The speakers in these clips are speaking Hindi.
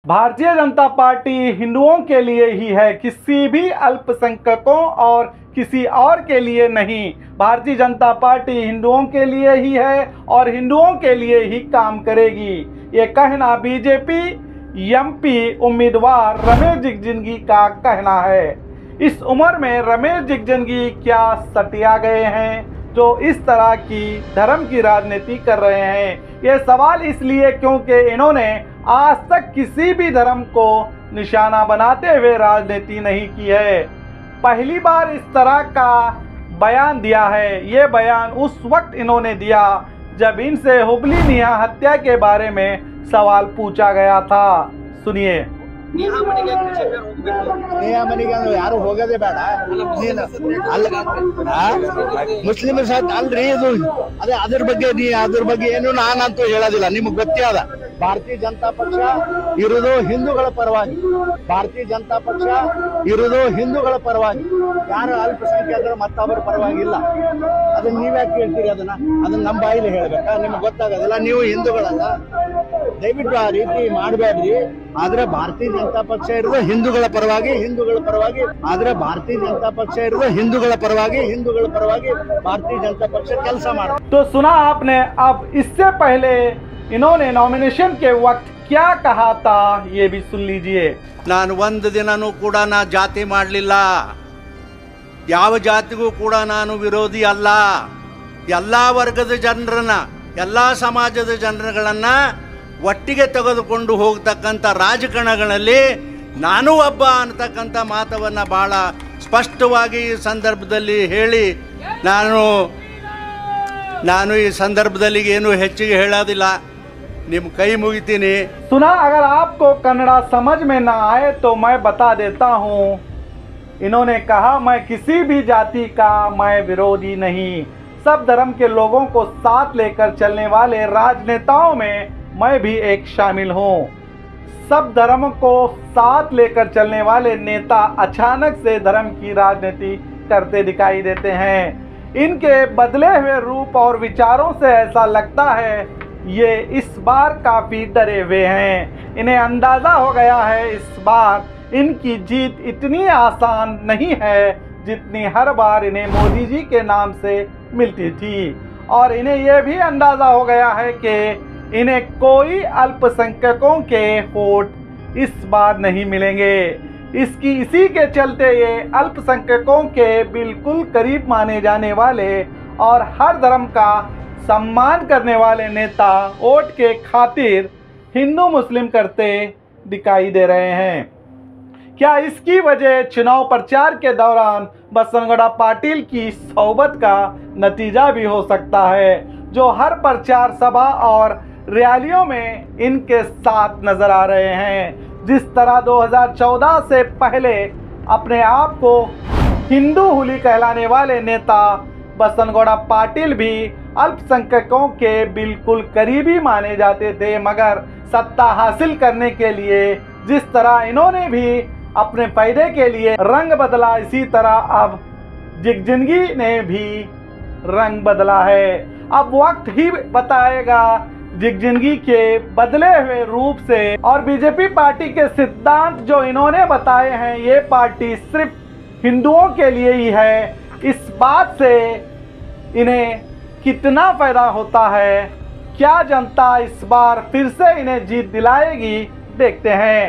भारतीय जनता पार्टी हिंदुओं के लिए ही है, किसी भी अल्पसंख्यकों और किसी और के लिए नहीं। भारतीय जनता पार्टी हिंदुओं के लिए ही है और हिंदुओं के लिए ही काम करेगी। ये कहना बीजेपी एमपी उम्मीदवार रमेश जिगजिंगी का कहना है। इस उम्र में रमेश जिगजिंगी क्या सटिया गए हैं जो इस तरह की धर्म की राजनीति कर रहे हैं? ये सवाल इसलिए क्योंकि इन्होंने आज तक किसी भी धर्म को निशाना बनाते हुए राजनीति नहीं की है। पहली बार इस तरह का बयान दिया है। ये बयान उस वक्त इन्होंने दिया जब इनसे हुबली मियां हत्या के बारे में सवाल पूछा गया था। सुनिए। ಮನೆಗೆ ಅಂದ್ರೆ ಯಾರು ಹೋಗೋದೇ ಬೇಡ ಮುಸ್ಲಿಮರ ಸಾಥ್ ಅಲ್ರಿ ಇದು ಅದೇ ಅದ್ರ ಬಗ್ಗೆ ಏನು ನಾನಂತೂ ಹೇಳೋದಿಲ್ಲ, ನಿಮ್ಗೆ ಗೊತ್ತೇ ಅದ। ಭಾರತೀಯ ಜನತಾ ಪಕ್ಷ ಇರುವುದು ಹಿಂದೂಗಳ ಪರವಾಗಿ, ಭಾರತೀಯ ಜನತಾ ಪಕ್ಷ ಇರುವುದು ಹಿಂದೂಗಳ ಪರವಾಗಿ, ಯಾರು ಅಲ್ಪಸಂಖ್ಯಾತರ ಮತ್ತೊಬ್ಬರ ಪರವಾಗಿ ಇಲ್ಲ। ಅದನ್ನ ನೀವ್ಯಾಕೆ ಕೇಳ್ತೀರಿ? ಅದನ್ನ ನಮ್ಮ ಬಾಯಿಲಿ ಹೇಳ್ಬೇಕಾ? ನಿಮ್ಗೆ ಗೊತ್ತಾಗೋದಿಲ್ಲ, ನೀವು ಹಿಂದೂಗಳಲ್ಲ। ದಯವಿಟ್ಟು ಆ ರೀತಿ ಮಾಡಬೇಡ್ರಿ। ಆದ್ರೆ ಭಾರತೀಯ जनता पक्ष इरुವುದು ಹಿಂದೂಗಳ ಪರವಾಗಿ, ಆದ್ರೆ ಭಾರತೀಯ जनता पक्ष इरुವುದು ಹಿಂದೂಗಳ ಪರವಾಗಿ भारतीय जनता पक्ष ಕೆಲಸ ಮಾಡುತ್ತೆ। तो सुना आपने। अब इससे पहले इन्होंने नॉमिनेशन के वक्त क्या कहा था ये भी सुन लीजिए। ನಾನು ಒಂದು ದಿನನೂ ಕೂಡ ನಾ ಜಾತಿ ಮಾಡಲಿಲ್ಲ, ಯಾವ ಜಾತಿಗೂ ಕೂಡ ನಾನು ವಿರೋಧಿ ಅಲ್ಲ। ಎಲ್ಲಾ ವರ್ಗದ ಜನರನ್ನ, ಎಲ್ಲಾ ಸಮಾಜದ ಜನರುಗಳನ್ನ ಒಟ್ಟಿಗೆ ತೆಗೆದುಕೊಂಡು ಹೋಗತಕ್ಕಂಥ ರಾಜಕಾರಣಗಳಲ್ಲಿ ನಾನು ಒಬ್ಬ ಅನ್ನತಕ್ಕಂಥ ಮಾತವನ್ನು ಬಹಳ ಸ್ಪಷ್ಟವಾಗಿ ಈ ಸಂದರ್ಭದಲ್ಲಿ ಹೇಳಿ ನಾನು ಈ ಸಂದರ್ಭದಲ್ಲಿ ಏನು ಹೆಚ್ಚಿಗೆ ಹೇಳೋದಿಲ್ಲ, ನಿಮ್ಮ ಕೈ ಮುಗಿತೀನಿ। सुना, अगर आपको कन्नड़ा समझ में ना आए तो मैं बता देता हूँ। इन्होंने कहा मैं किसी भी जाति का मैं विरोधी नहीं, सब धर्म के लोगों को साथ लेकर चलने वाले राजनेताओं में मैं भी एक शामिल हूँ। सब धर्म को साथ लेकर चलने वाले नेता अचानक से धर्म की राजनीति करते दिखाई देते हैं। इनके बदले हुए रूप और विचारों से ऐसा लगता है ये इस बार काफ़ी डरे हुए हैं। इन्हें अंदाज़ा हो गया है इस बार इनकी जीत इतनी आसान नहीं है जितनी हर बार इन्हें मोदी जी के नाम से मिलती थी। और इन्हें यह भी अंदाज़ा हो गया है कि इन्हें कोई अल्पसंख्यकों के वोट इस बार नहीं मिलेंगे। इसी के चलते ये अल्पसंख्यकों के बिल्कुल करीब माने जाने वाले और हर धर्म का सम्मान करने वाले नेता वोट के खातिर हिंदू मुस्लिम करते दिखाई दे रहे हैं। क्या इसकी वजह चुनाव प्रचार के दौरान बसनगौड़ा पाटिल की सोबत का नतीजा भी हो सकता है, जो हर प्रचार सभा और रैलियों में इनके साथ नजर आ रहे हैं। जिस तरह 2014 से पहले अपने आप को हिंदू हुली कहलाने वाले नेता बसनगौड़ा पाटिल भी अल्पसंख्यकों के बिल्कुल करीबी माने जाते थे, मगर सत्ता हासिल करने के लिए जिस तरह इन्होंने भी अपने फायदे के लिए रंग बदला, इसी तरह अब जिगजिंगी ने भी रंग बदला है। अब वक्त ही बताएगा जिगजिंगी के बदले हुए रूप से। और बीजेपी पार्टी के सिद्धांत जो इन्होंने बताए हैं, ये पार्टी सिर्फ हिंदुओं के लिए ही है। इस बात से इन्हें कितना फायदा होता है, क्या जनता इस बार फिर से इन्हें जीत दिलाएगी, देखते हैं।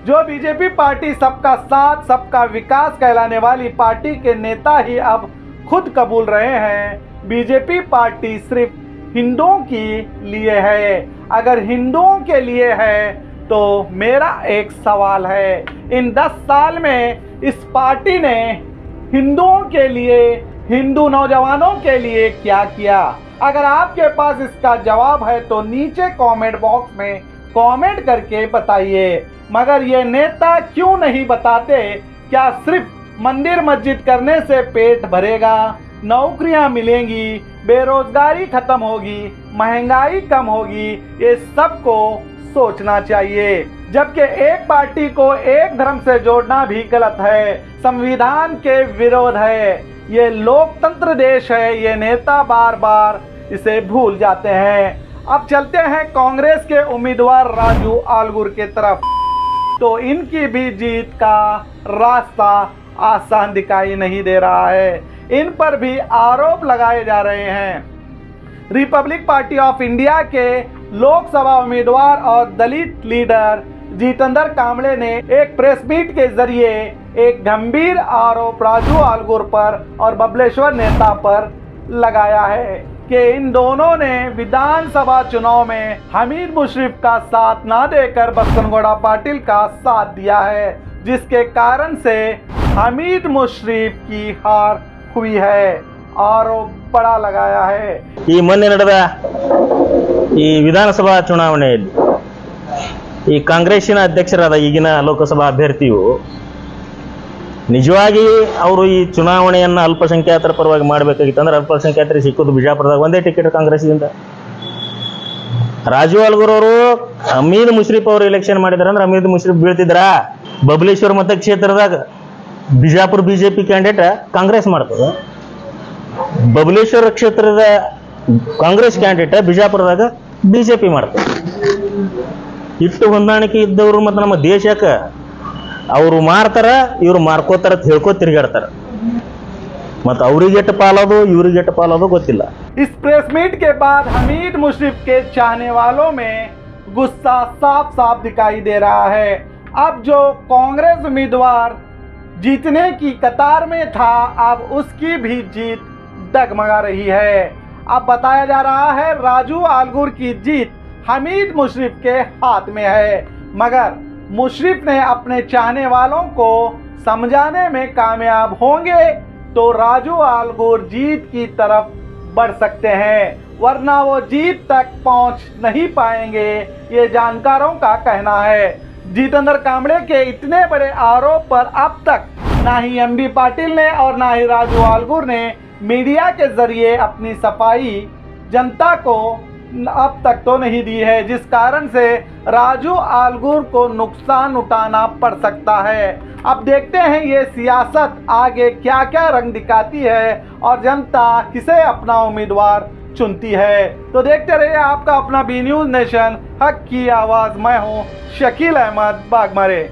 जो बीजेपी पार्टी सबका साथ सबका विकास कहलाने वाली पार्टी के नेता ही अब खुद कबूल रहे हैं बीजेपी पार्टी सिर्फ हिंदुओं के लिए है। अगर हिंदुओं के लिए है तो मेरा एक सवाल है, इन 10 साल में इस पार्टी ने हिंदुओं के लिए, हिंदू नौजवानों के लिए क्या किया? अगर आपके पास इसका जवाब है तो नीचे कमेंट बॉक्स में कमेंट करके बताइए। मगर ये नेता क्यों नहीं बताते? क्या सिर्फ मंदिर मस्जिद करने से पेट भरेगा, नौकरियां मिलेंगी, बेरोजगारी खत्म होगी, महंगाई कम होगी? ये सबको सोचना चाहिए। जबकि एक पार्टी को एक धर्म से जोड़ना भी गलत है, संविधान के विरोध है। ये लोकतंत्र देश है, ये नेता बार बार इसे भूल जाते हैं। अब चलते हैं कांग्रेस के उम्मीदवार राजू आलगुर के तरफ। तो इनकी भी जीत का रास्ता आसान दिखाई नहीं दे रहा है। इन पर भी आरोप लगाए जा रहे हैं। रिपब्लिक पार्टी ऑफ इंडिया के लोकसभा उम्मीदवार और दलित लीडर जितेंद्र कांबळे ने एक प्रेस मीट के जरिए एक गंभीर आरोप राजू आलगूर पर और बबलेश्वर नेता पर लगाया है कि इन दोनों ने विधानसभा चुनाव में हमीद मुशर्रफ का साथ ना देकर बच्चनगौड़ा पाटिल का साथ दिया है, जिसके कारण से हमीद मुशर्रफ की हार हुई है। आरोप बड़ा लगाया है। ಈ ಮೊನ್ನೆ ನಡೆದ ಈ ವಿಧಾನಸಭಾ ಚುನಾವಣೆಯಲ್ಲಿ ಈ ಕಾಂಗ್ರೆಸ್ಸಿನ ಅಧ್ಯಕ್ಷರಾದ ಈಗಿನ ಲೋಕಸಭಾ ಅಭ್ಯರ್ಥಿಯು ನಿಜವಾಗಿ ಅವರು ಈ ಚುನಾವಣೆಯನ್ನು ಅಲ್ಪಸಂಖ್ಯಾತರ ಪರವಾಗಿ ಮಾಡಬೇಕಾಗಿತ್ತು ಅಂದ್ರೆ ಅಲ್ಪಸಂಖ್ಯಾತರಿಗೆ ಸಿಕ್ಕೋದು ಬಿಜಾಪುರದಾಗ ಒಂದೇ ಟಿಕೆಟ್ ಕಾಂಗ್ರೆಸ್ಸಿಂದ। ರಾಜು ಆಲ್ಗೂರ್ ಅವರು ಹಮೀದ್ ಮುಶ್ರೀಫ್ ಅವರು ಎಲೆಕ್ಷನ್ ಮಾಡಿದಾರೆ ಅಂದ್ರೆ ಹಮೀದ್ ಮುಶ್ರೀಫ್ ಬೀಳ್ತಿದ್ರ। ಬಬಲೇಶ್ವರ ಮತಕ್ಷೇತ್ರದಾಗ ಬಿಜಾಪುರ ಬಿಜೆಪಿ ಕ್ಯಾಂಡಿಡೇಟ್ ಕಾಂಗ್ರೆಸ್ ಮಾಡ್ತದೆ, ಬಬಲೇಶ್ವರ ಕ್ಷೇತ್ರದ ಕಾಂಗ್ರೆಸ್ ಕ್ಯಾಂಡಿಡೇಟ್ ಬಿಜಾಪುರದಾಗ ಬಿಜೆಪಿ ಮಾಡ್ತಾರೆ। ಇಟ್ಟು ಹೊಂದಾಣಿಕೆ ಇದ್ದವರು ಮತ್ತು ನಮ್ಮ ದೇಶಕ್ಕೆ ಅವರು ಮಾರ್ತಾರ, ಇವರು ಮಾರ್ಕೋತಾರ ಅಂತ ಹೇಳ್ಕೊ ತಿರುಗಾಡ್ತಾರ, ಮತ್ತು ಅವರಿಗೆ ಎಟ್ಟು ಪಾಲೋದು ಇವರಿಗೆ ಎಟ್ಟು ಪಾಲೋದು ಗೊತ್ತಿಲ್ಲ। इस प्रेस मीट के बाद हमीद मुशर्रफ के चाहने वालों में गुस्सा साफ साफ दिखाई दे रहा है। अब जो कांग्रेस उम्मीदवार जीतने की कतार में था, अब उसकी भी जीत डगमगा रही है। अब बताया जा रहा है राजू आलगूर की जीत हमीद मुशर्रफ के हाथ में है, मगर मुशर्रफ ने अपने चाहने वालों को समझाने में कामयाब होंगे तो राजू आलगूर जीत की तरफ बढ़ सकते हैं, वरना वो जीत तक पहुंच नहीं पाएंगे, ये जानकारों का कहना है। जितेंद्र कांबळे के इतने बड़े आरोप पर अब तक ना ही एमबी पाटिल ने और ना ही राजू आलगूर ने मीडिया के जरिए अपनी सफाई जनता को अब तक तो नहीं दी है, जिस कारण से राजू आलगूर को नुकसान उठाना पड़ सकता है। अब देखते हैं ये सियासत आगे क्या क्या रंग दिखाती है और जनता किसे अपना उम्मीदवार चुनती है। तो देखते रहिए आपका अपना बी न्यूज़ नेशन, हक की आवाज़। मैं हूँ शकील अहमद बागमारे।